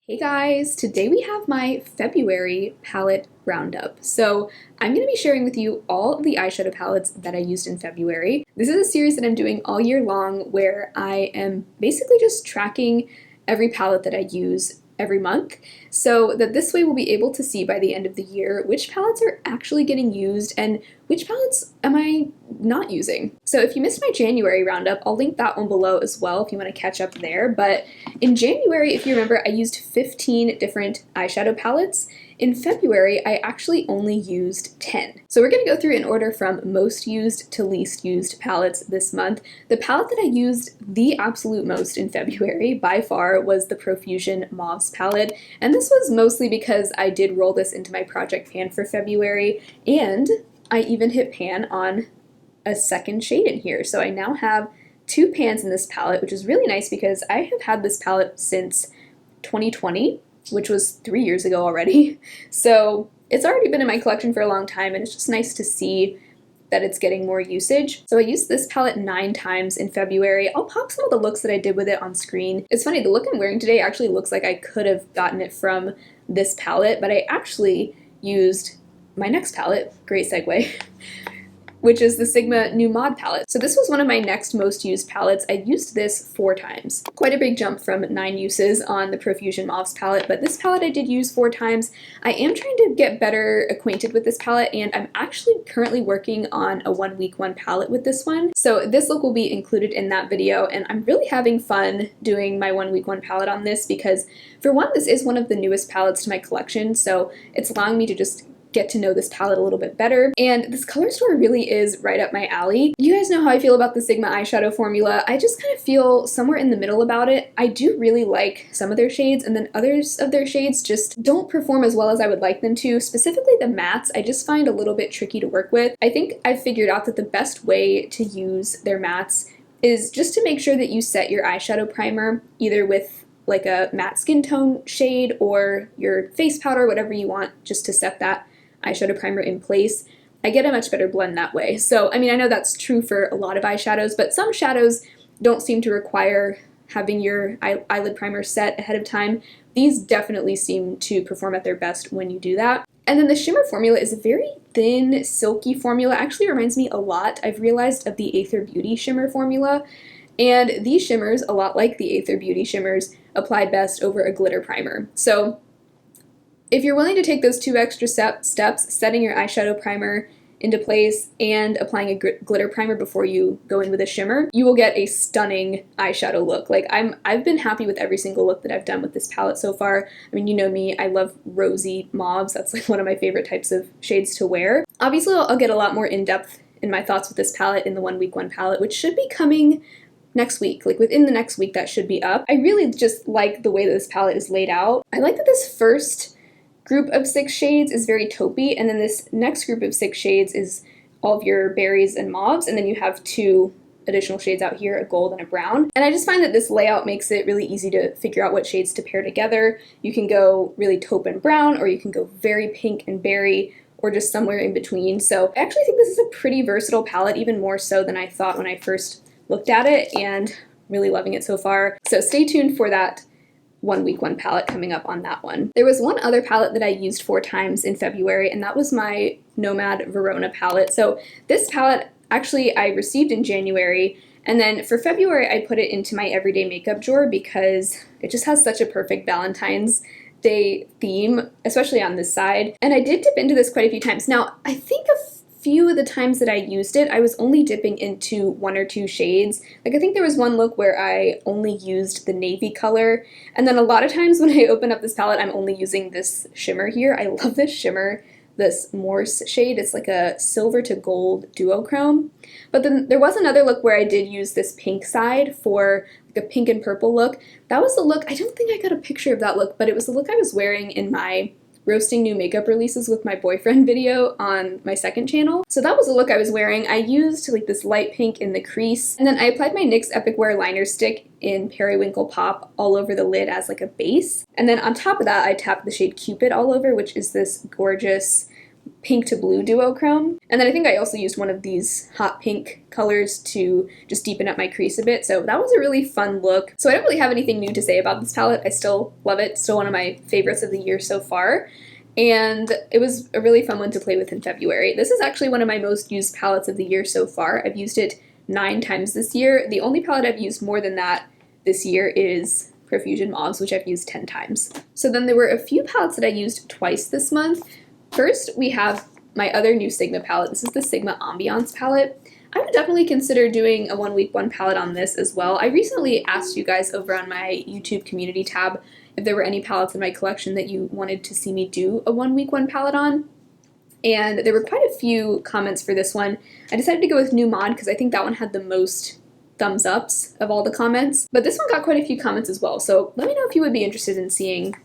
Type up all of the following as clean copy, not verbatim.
Hey guys, today we have my February palette roundup. So I'm going to be sharing with you all of the eyeshadow palettes that I used in February. This is a series that I'm doing all year long where I am basically just tracking every palette that I use every month, so that this way we'll be able to see by the end of the year which palettes are actually getting used and which palettes am I not using. So if you missed my January roundup, I'll link that one below as well if you want to catch up there. But in January, if you remember, I used 15 different eyeshadow palettes. In February, I actually only used 10. So we're going to go through in order from most used to least used palettes this month. The palette that I used the absolute most in February, by far, was the Profusion Moss palette. And this was mostly because I did roll this into my project pan for February, and I even hit pan on a second shade in here. So I now have 2 pans in this palette, which is really nice because I have had this palette since 2020, which was 3 years ago already. So it's already been in my collection for a long time, and it's just nice to see that it's getting more usage. So I used this palette 9 times in February. I'll pop some of the looks that I did with it on screen. It's funny, the look I'm wearing today actually looks like I could have gotten it from this palette, but I actually used my next palette, great segue, which is the Sigma Nomad palette. So this was one of my next most used palettes. I used this 4 times. Quite a big jump from 9 uses on the Profusion Moss palette, but this palette I did use 4 times. I am trying to get better acquainted with this palette, and I'm actually currently working on a 1 week 1 palette with this one. So this look will be included in that video, and I'm really having fun doing my 1 week 1 palette on this because, for one, this is one of the newest palettes to my collection, so it's allowing me to just get to know this palette a little bit better. And this color store really is right up my alley. You guys know how I feel about the Sigma eyeshadow formula. I just kind of feel somewhere in the middle about it. I do really like some of their shades, and then others of their shades just don't perform as well as I would like them to. Specifically the mattes, I just find a little bit tricky to work with. I think I've figured out that the best way to use their mattes is just to make sure that you set your eyeshadow primer either with like a matte skin tone shade or your face powder, whatever you want, just to set that eyeshadow primer in place. I get a much better blend that way. So, I mean, I know that's true for a lot of eyeshadows, but some shadows don't seem to require having your eyelid primer set ahead of time. These definitely seem to perform at their best when you do that. And then the shimmer formula is a very thin, silky formula. It actually reminds me a lot, I've realized, of the Aether Beauty shimmer formula. And these shimmers, a lot like the Aether Beauty shimmers, apply best over a glitter primer. So if you're willing to take those 2 extra steps, setting your eyeshadow primer into place and applying a glitter primer before you go in with a shimmer, you will get a stunning eyeshadow look. Like, I've been happy with every single look that I've done with this palette so far. I mean, you know me, I love rosy mauves. That's like one of my favorite types of shades to wear. Obviously, I'll get a lot more in-depth in my thoughts with this palette in the 1 week 1 palette, which should be coming next week. Like, within the next week, that should be up. I really just like the way that this palette is laid out. I like that this first group of 6 shades is very taupey, and then this next group of 6 shades is all of your berries and mauves, and then you have 2 additional shades out here, a gold and a brown. And I just find that this layout makes it really easy to figure out what shades to pair together. You can go really taupe and brown, or you can go very pink and berry, or just somewhere in between. So I actually think this is a pretty versatile palette, even more so than I thought when I first looked at it, and really loving it so far. So stay tuned for that 1 week 1 palette coming up on that one. There was one other palette that I used 4 times in February, and that was my Nomad Verona palette. So this palette actually I received in January, and then for February I put it into my everyday makeup drawer because it just has such a perfect Valentine's Day theme, especially on this side. And I did dip into this quite a few times. Now, I think a few of the times that I used it, I was only dipping into 1 or 2 shades. Like, I think there was one look where I only used the navy color, and then a lot of times when I open up this palette, I'm only using this shimmer here. I love this shimmer, this Morse shade. It's like a silver to gold duochrome. But then there was another look where I did use this pink side for like a pink and purple look. That was the look, I don't think I got a picture of that look, but it was the look I was wearing in my roasting new makeup releases with my boyfriend video on my second channel. So that was the look I was wearing. I used like this light pink in the crease, and then I applied my NYX Epic Wear liner stick in Periwinkle Pop all over the lid as like a base. And then on top of that, I tapped the shade Cupid all over, which is this gorgeous pink to blue duochrome. And then I think I also used one of these hot pink colors to just deepen up my crease a bit. So that was a really fun look. So I don't really have anything new to say about this palette. I still love it. Still one of my favorites of the year so far. And it was a really fun one to play with in February. This is actually one of my most used palettes of the year so far. I've used it 9 times this year. The only palette I've used more than that this year is Profusion Moss, which I've used 10 times. So then there were a few palettes that I used twice this month. First, we have my other new Sigma palette. This is the Sigma Ambiance palette. I would definitely consider doing a 1 week 1 palette on this as well. I recently asked you guys over on my YouTube community tab if there were any palettes in my collection that you wanted to see me do a 1 week 1 palette on. And there were quite a few comments for this one. I decided to go with Nomad because I think that one had the most thumbs ups of all the comments. But this one got quite a few comments as well. So let me know if you would be interested in seeing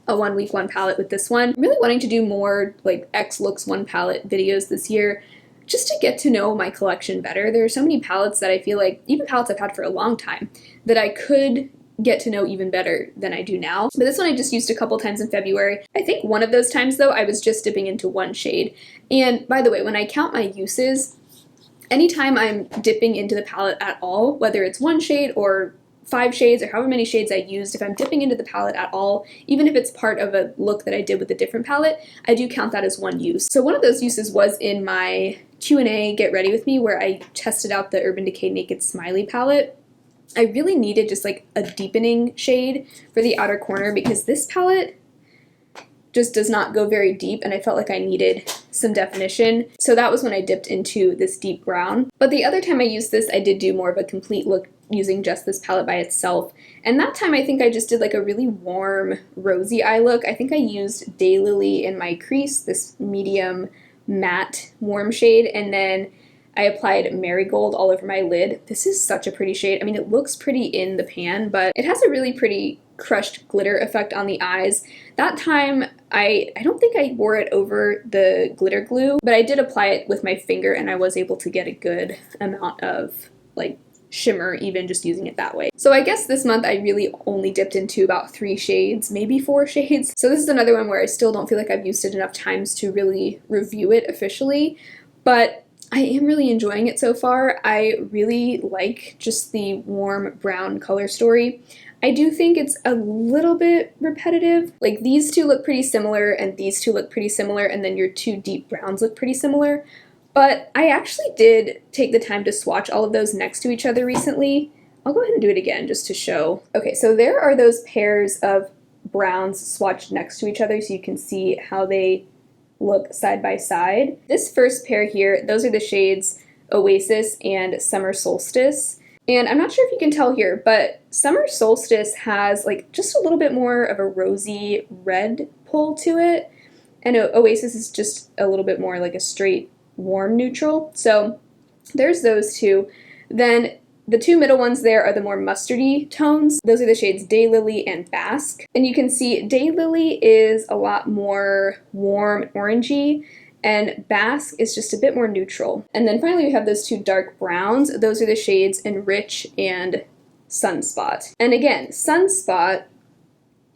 a 1 week 1 palette with this one. I'm really wanting to do more like X looks 1 palette videos this year just to get to know my collection better. There are so many palettes that I feel like, even palettes I've had for a long time, that I could get to know even better than I do now. But this one I just used a couple times in February. I think one of those times though, I was just dipping into 1 shade. And by the way, when I count my uses, anytime I'm dipping into the palette at all, whether it's 1 shade or 5 shades or however many shades I used, if I'm dipping into the palette at all, even if it's part of a look that I did with a different palette, I do count that as 1 use. So one of those uses was in my Q&A Get Ready With Me, where I tested out the Urban Decay Naked Smiley palette. I really needed just like a deepening shade for the outer corner because this palette just does not go very deep and I felt like I needed some definition. So that was when I dipped into this deep brown. But the other time I used this, I did do more of a complete look using just this palette by itself. And that time I think I just did like a really warm rosy eye look. I think I used Daylily in my crease, this medium matte warm shade, and then I applied Marigold all over my lid. This is such a pretty shade. I mean, it looks pretty in the pan, but it has a really pretty crushed glitter effect on the eyes. That time, I don't think I wore it over the glitter glue, but I did apply it with my finger and I was able to get a good amount of like shimmer even just using it that way. So I guess this month I really only dipped into about 3 shades, maybe 4 shades. So this is another one where I still don't feel like I've used it enough times to really review it officially, but I am really enjoying it so far. I really like just the warm brown color story. I do think it's a little bit repetitive. Like these two look pretty similar and these two look pretty similar and then your 2 deep browns look pretty similar. But I actually did take the time to swatch all of those next to each other recently. I'll go ahead and do it again just to show. Okay, so there are those pairs of browns swatched next to each other so you can see how they look side by side. This first pair here, those are the shades Oasis and Summer Solstice. And I'm not sure if you can tell here, but Summer Solstice has like just a little bit more of a rosy red pull to it. And Oasis is just a little bit more like a straight warm neutral. So there's those two. Then the 2 middle ones there are the more mustardy tones. Those are the shades Daylily and Basque. And you can see Daylily is a lot more warm orangey, and Basque is just a bit more neutral. And then finally we have those 2 dark browns. Those are the shades Enrich and Sunspot. And again, Sunspot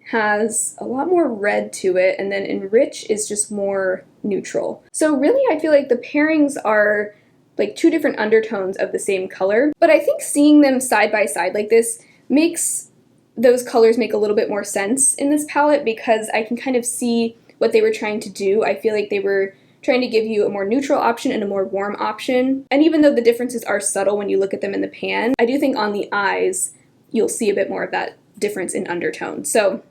has a lot more red to it, and then Enrich is just more neutral. So really I feel like the pairings are like 2 different undertones of the same color, but I think seeing them side by side like this makes those colors make a little bit more sense in this palette because I can kind of see what they were trying to do. I feel like they were trying to give you a more neutral option and a more warm option. And even though the differences are subtle when you look at them in the pan, I do think on the eyes you'll see a bit more of that difference in undertone. So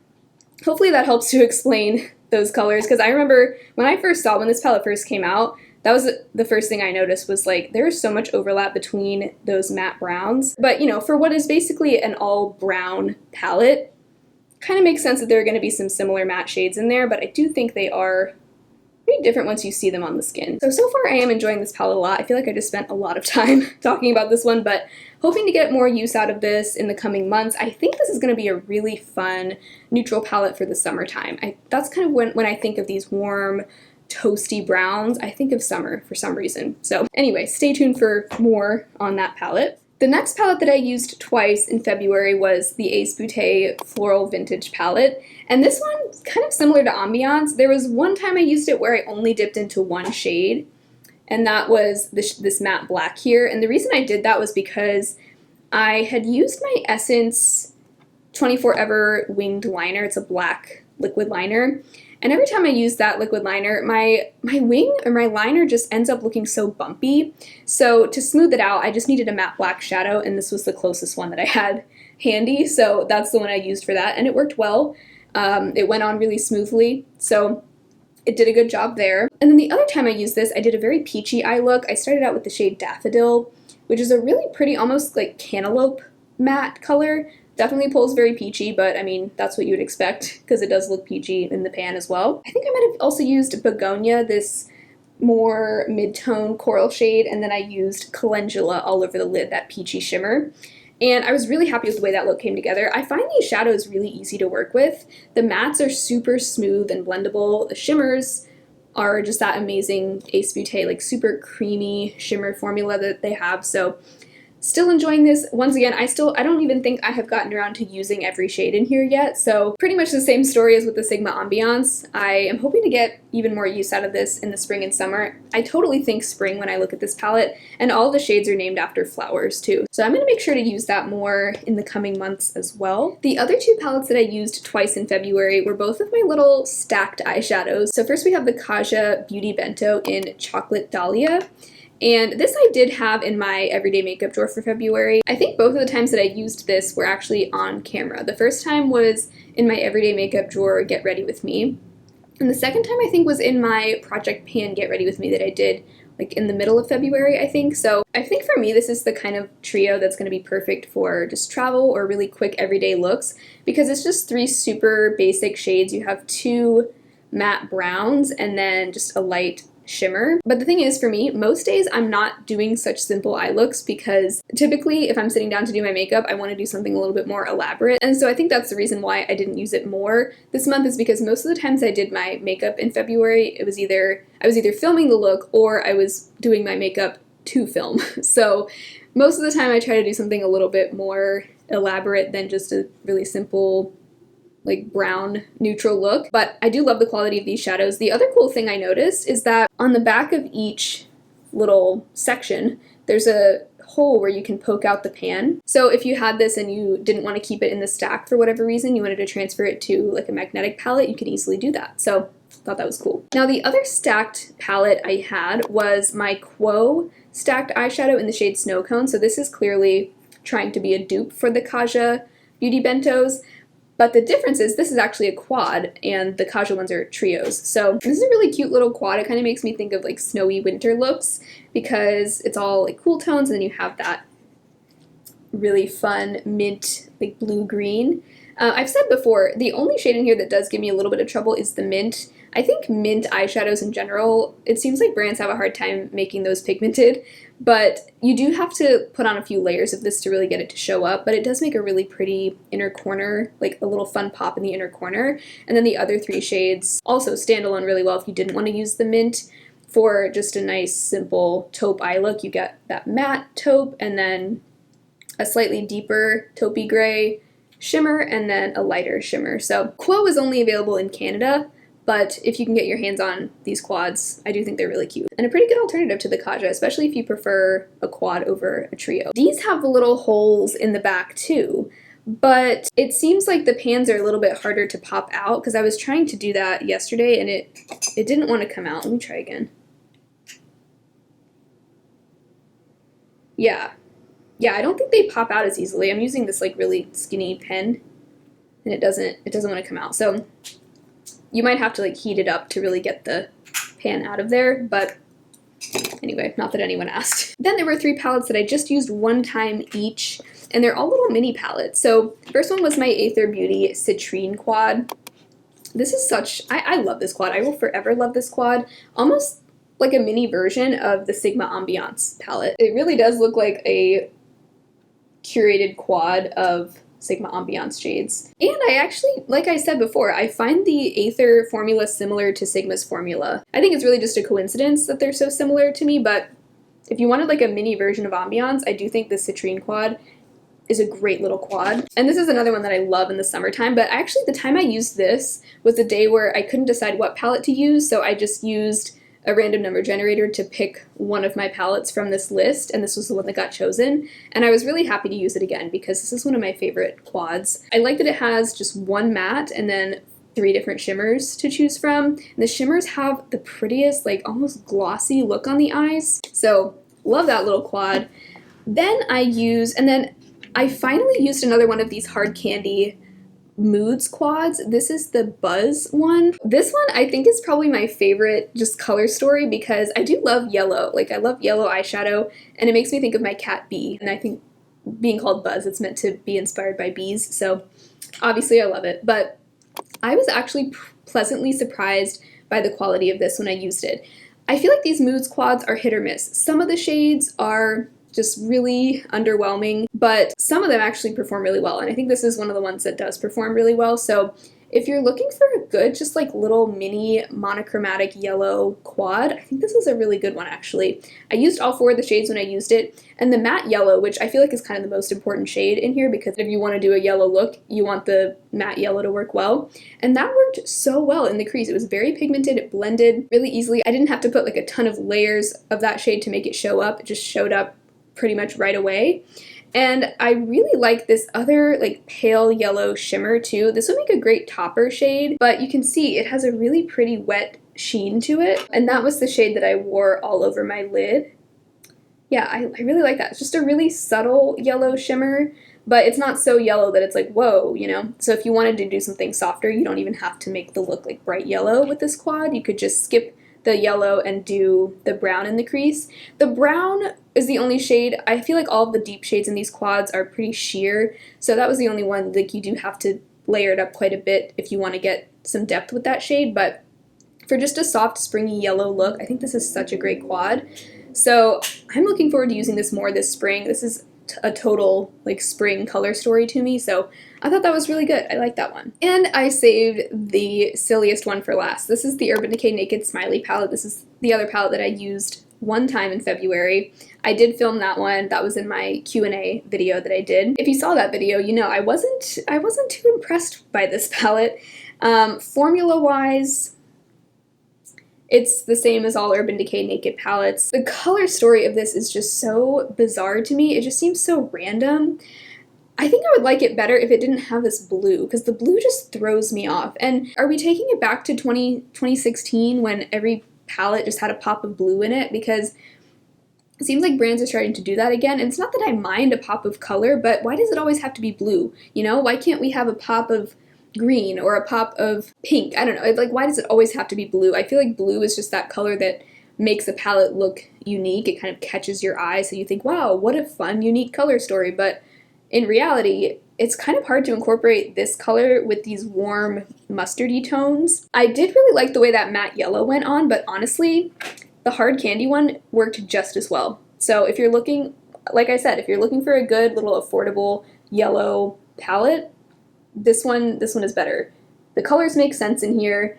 hopefully that helps to explain those colors, because I remember when this palette first came out, that was the first thing I noticed was like there's so much overlap between those matte browns. But you know, for what is basically an all brown palette, kind of makes sense that there are going to be some similar matte shades in there, but I do think they are pretty different once you see them on the skin. So far I am enjoying this palette a lot. I feel like I just spent a lot of time talking about this one, but hoping to get more use out of this in the coming months. I think this is going to be a really fun neutral palette for the summertime. That's kind of when I think of these warm, toasty browns, I think of summer for some reason. So anyway, stay tuned for more on that palette. The next palette that I used twice in February was the Ace Beauty Floral Vintage palette, and this one's kind of similar to Ambiance. There was one time I used it where I only dipped into one shade, and that was this matte black here, and the reason I did that was because I had used my Essence 24 Ever Winged Liner. It's a black liquid liner, and every time I use that liquid liner, my wing or my liner just ends up looking so bumpy. So to smooth it out, I just needed a matte black shadow, and this was the closest one that I had handy, so that's the one I used for that, and it worked well. It went on really smoothly, so it did a good job there. And then the other time I used this, I did a very peachy eye look. I started out with the shade Daffodil, which is a really pretty, almost like cantaloupe matte color. Definitely pulls very peachy, but I mean, that's what you would expect because it does look peachy in the pan as well. I think I might have also used Begonia, this more mid-tone coral shade, and then I used Calendula all over the lid, that peachy shimmer. And I was really happy with the way that look came together. I find these shadows really easy to work with. The mattes are super smooth and blendable. The shimmers are just that amazing Ace Beauty, like super creamy shimmer formula that they have. So still enjoying this. Once again, I don't even think I have gotten around to using every shade in here yet, so pretty much the same story as with the Sigma Ambiance. I am hoping to get even more use out of this in the spring and summer. I totally think spring when I look at this palette, and all the shades are named after flowers too, so I'm going to make sure to use that more in the coming months as well. The other two palettes that I used twice in February were both of my little stacked eyeshadows. So first we have the Kaja Beauty Bento in Chocolate Dahlia. And this I did have in my everyday makeup drawer for February. I think both of the times that I used this were actually on camera. The first time was in my everyday makeup drawer, Get Ready With Me. And the second time I think was in my Project Pan Get Ready With Me that I did like in the middle of February, I think. So I think for me this is the kind of trio that's going to be perfect for just travel or really quick everyday looks, because it's just three super basic shades. You have two matte browns and then just a light shimmer. But the thing is, for me, most days I'm not doing such simple eye looks, because typically if I'm sitting down to do my makeup, I want to do something a little bit more elaborate. And so I think that's the reason why I didn't use it more this month, is because most of the times I did my makeup in February, I was either filming the look or I was doing my makeup to film. So most of the time I try to do something a little bit more elaborate than just a really simple like brown neutral look. But I do love the quality of these shadows. The other cool thing I noticed is that on the back of each little section, there's a hole where you can poke out the pan. So if you had this and you didn't want to keep it in the stack for whatever reason, you wanted to transfer it to like a magnetic palette, you could easily do that. So I thought that was cool. Now the other stacked palette I had was my Quo stacked eyeshadow in the shade Snow Cone. So this is clearly trying to be a dupe for the Kaja Beauty Bentos. But the difference is this is actually a quad, and the Kaja ones are trios. So this is a really cute little quad. It kind of makes me think of like snowy winter looks, because it's all like cool tones, and then you have that really fun mint, like blue-green. I've said before, the only shade in here that does give me a little bit of trouble is the mint. I think mint eyeshadows in general, it seems like brands have a hard time making those pigmented, but you do have to put on a few layers of this to really get it to show up, but it does make a really pretty inner corner, like a little fun pop in the inner corner. And then the other three shades also stand alone really well if you didn't want to use the mint. For just a nice simple taupe eye look, you get that matte taupe and then a slightly deeper taupey gray shimmer and then a lighter shimmer. So Quo is only available in Canada, but if you can get your hands on these quads, I do think they're really cute. And a pretty good alternative to the Kaja, especially if you prefer a quad over a trio. These have the little holes in the back too, but it seems like the pans are a little bit harder to pop out, because I was trying to do that yesterday and it didn't want to come out. Let me try again. Yeah, I don't think they pop out as easily. I'm using this like really skinny pen and it doesn't want to come out. So you might have to like heat it up to really get the pan out of there, but anyway, not that anyone asked. Then there were three palettes that I just used one time each, and they're all little mini palettes. So the first one was my Aether Beauty Citrine Quad. This is I love this quad. I will forever love this quad. Almost like a mini version of the Sigma Ambiance palette. It really does look like a curated quad of Sigma Ambiance shades. And I actually, like I said before, I find the Aether formula similar to Sigma's formula. I think it's really just a coincidence that they're so similar to me, but if you wanted like a mini version of Ambiance, I do think the Citrine quad is a great little quad. And this is another one that I love in the summertime, but actually the time I used this was the day where I couldn't decide what palette to use, so I just used a random number generator to pick one of my palettes from this list, and this was the one that got chosen. And I was really happy to use it again because this is one of my favorite quads. I like that it has just one matte and then 3 different shimmers to choose from. And the shimmers have the prettiest, like almost glossy look on the eyes. So love that little quad. Then I finally used another one of these hard candy Moods quads. This is the Buzz one. This one I think is probably my favorite just color story because I do love yellow. Like I love yellow eyeshadow and it makes me think of my cat Bee. And I think being called Buzz, it's meant to be inspired by bees. So obviously I love it. But I was actually pleasantly surprised by the quality of this when I used it. I feel like these Moods quads are hit or miss. Some of the shades are just really underwhelming, but some of them actually perform really well, and I think this is one of the ones that does perform really well. So if you're looking for a good, just like little mini monochromatic yellow quad, I think this is a really good one actually. I used all 4 of the shades when I used it, and the matte yellow, which I feel like is kind of the most important shade in here because if you want to do a yellow look, you want the matte yellow to work well, and that worked so well in the crease. It was very pigmented, it blended really easily. I didn't have to put like a ton of layers of that shade to make it show up, it just showed up pretty much right away. And I really like this other like pale yellow shimmer too. This would make a great topper shade, but you can see it has a really pretty wet sheen to it. And that was the shade that I wore all over my lid. Yeah, I really like that. It's just a really subtle yellow shimmer, but it's not so yellow that it's like, whoa, you know? So if you wanted to do something softer, you don't even have to make the look like bright yellow with this quad. You could just skip the yellow and do the brown in the crease. The brown is the only shade. I feel like all of the deep shades in these quads are pretty sheer, so that was the only one. Like you do have to layer it up quite a bit if you want to get some depth with that shade, but for just a soft springy yellow look, I think this is such a great quad. So I'm looking forward to using this more this spring. This is a total like spring color story to me, so I thought that was really good. I like that one. And I saved the silliest one for last. This is the Urban Decay Naked Smiley palette. This is the other palette that I used one time in February. I did film that one. That was in my Q&A video that I did. If you saw that video, you know I wasn't too impressed by this palette. Formula-wise, it's the same as all Urban Decay Naked palettes. The color story of this is just so bizarre to me. It just seems so random. I think I would like it better if it didn't have this blue, because the blue just throws me off. And are we taking it back to 2016 when every palette just had a pop of blue in it? Because it seems like brands are starting to do that again. And it's not that I mind a pop of color, but why does it always have to be blue? You know, why can't we have a pop of green or a pop of pink? I don't know. Like, why does it always have to be blue? I feel like blue is just that color that makes a palette look unique. It kind of catches your eye, so you think, wow, what a fun, unique color story. But in reality, it's kind of hard to incorporate this color with these warm mustardy tones. I did really like the way that matte yellow went on, but honestly, the hard candy one worked just as well. So if you're looking, like I said, if you're looking for a good little affordable yellow palette, this one is better. The colors make sense in here,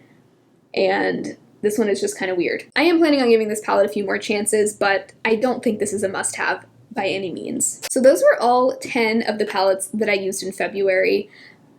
and this one is just kind of weird. I am planning on giving this palette a few more chances, but I don't think this is a must-have by any means. So those were all 10 of the palettes that I used in February.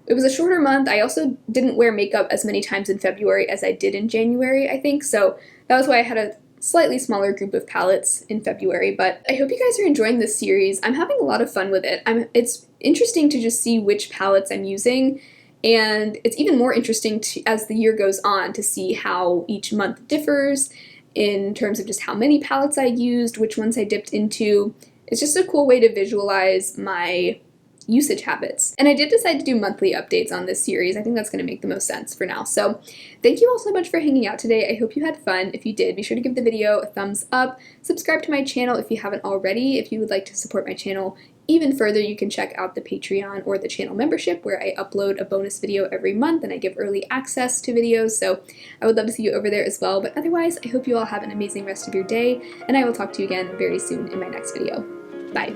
It was a shorter month. I also didn't wear makeup as many times in February as I did in January, I think, so that was why I had a slightly smaller group of palettes in February, but I hope you guys are enjoying this series. I'm having a lot of fun with it. It's interesting to just see which palettes I'm using, and it's even more interesting as the year goes on to see how each month differs in terms of just how many palettes I used, which ones I dipped into. It's just a cool way to visualize my usage habits. And I did decide to do monthly updates on this series. I think that's going to make the most sense for now. So thank you all so much for hanging out today. I hope you had fun. If you did, be sure to give the video a thumbs up. Subscribe to my channel if you haven't already. If you would like to support my channel even further, you can check out the Patreon or the channel membership, where I upload a bonus video every month and I give early access to videos. So I would love to see you over there as well. But otherwise, I hope you all have an amazing rest of your day, and I will talk to you again very soon in my next video. Bye.